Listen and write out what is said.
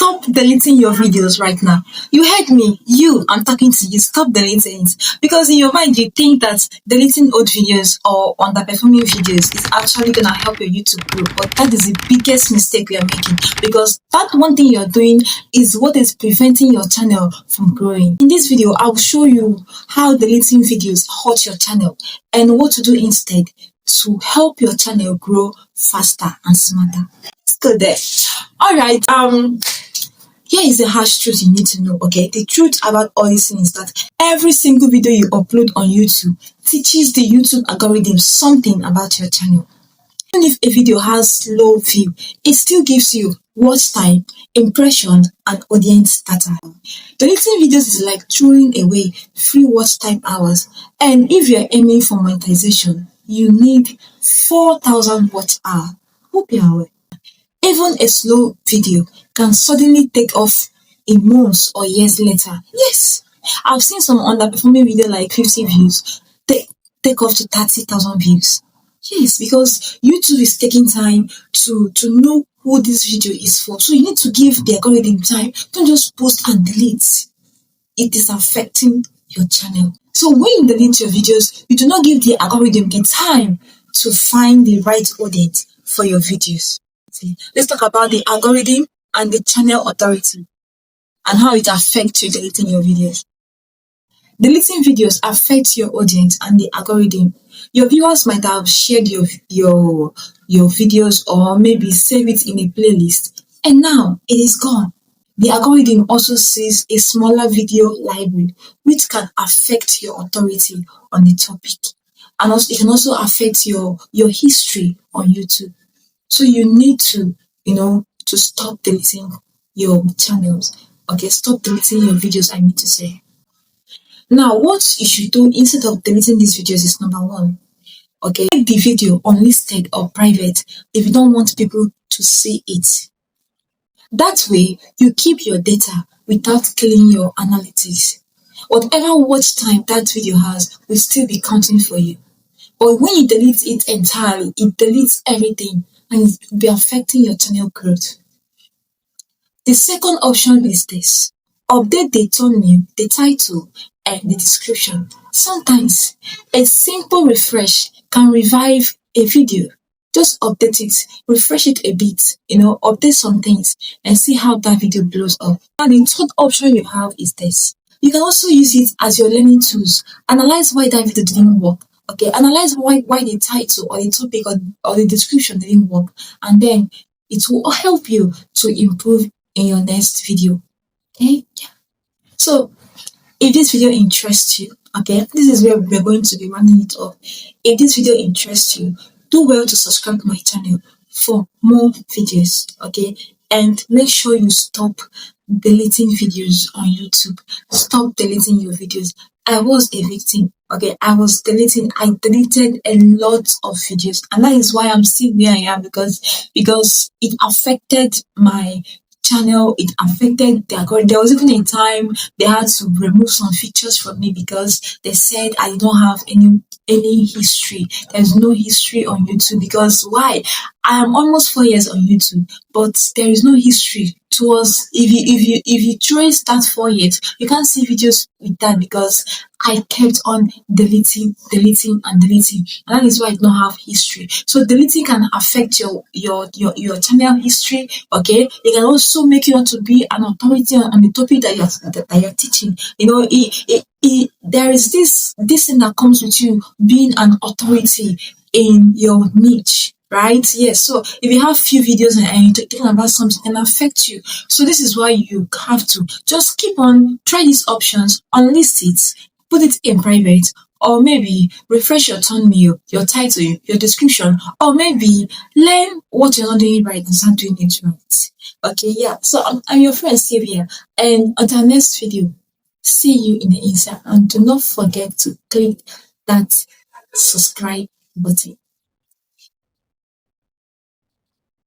Stop deleting your videos right now. You heard me. I'm talking to you. Stop deleting it. Because in your mind, you think that deleting old videos or underperforming videos is actually going to help your YouTube grow. But that is the biggest mistake we are making. Because that one thing you're doing is what is preventing your channel from growing. In this video, I'll show you how deleting videos hurt your channel and what to do instead to help your channel grow faster and smarter. Let's go there. All right. Here is the harsh truth you need to know, okay? The truth about all these things is that every single video you upload on YouTube teaches the YouTube algorithm something about your channel. Even if a video has low view, it still gives you watch time, impression, and audience data. Deleting videos is like throwing away free watch time hours. And if you're aiming for monetization, you need 4,000 watch hours. Hope you're aware. Even a slow video can suddenly take off in months or years later. Yes, I've seen some underperforming video like 50 views take off to 30,000 views. Yes, because YouTube is taking time to know who this video is for. So you need to give the algorithm time. Don't just post and delete. It is affecting your channel. So when you delete your videos, you do not give the algorithm the time to find the right audience for your videos. Let's talk about the algorithm and the channel authority and how it affects you deleting your videos. Deleting videos affects your audience and the algorithm. Your viewers might have shared your videos or maybe save it in a playlist, and now it is gone. The algorithm also sees a smaller video library, which can affect your authority on the topic, and also it can also affect your history on YouTube. So you need to, to stop deleting your channels. Okay, stop deleting your videos, I need to say. Now, what you should do instead of deleting these videos is number one, okay, make the video unlisted or private if you don't want people to see it. That way, you keep your data without killing your analytics. Whatever watch time that video has will still be counting for you. But when you delete it entirely, it deletes everything and it will be affecting your channel growth. The second option is this. Update the thumbnail, the title, and the description. Sometimes a simple refresh can revive a video. Just update it, refresh it a bit, update some things and see how that video blows up. And the third option you have is this. You can also use it as your learning tools. Analyze why that video didn't work. Okay, analyze why the title or the topic or the description didn't work, and then it will help you to improve in your next video. Okay, yeah. So if this video interests you, okay, this is where we're going to be running it off. If this video interests you, do well to subscribe to my channel for more videos, okay? And make sure you stop deleting videos on YouTube. Stop deleting your videos. I was a victim, okay? I deleted a lot of videos, and that is why I'm still where I am, because it affected my channel. It affected the algorithm. There was even a time they had to remove some features from me because they said I don't have any history. There's no history on YouTube. Because why? I am almost 4 years on YouTube, but there is no history towards. If you trace that 4 years, you can't see videos with that because I kept on deleting and deleting, and that is why I don't have history. So deleting can affect your channel history. Okay, it can also make you not to be an authority on the topic that you're teaching. There is this thing that comes with you being an authority in your niche. Right? Yes. So if you have few videos and you're talking about something, it can affect you. So this is why you have to just keep on, try these options, unlist it, put it in private, or maybe refresh your thumbnail, your title, your description, or maybe learn what you're not doing right and start doing it right. Okay, yeah. So I'm your friend Sylvia, and until next video, see you in the inside, and do not forget to click that subscribe button.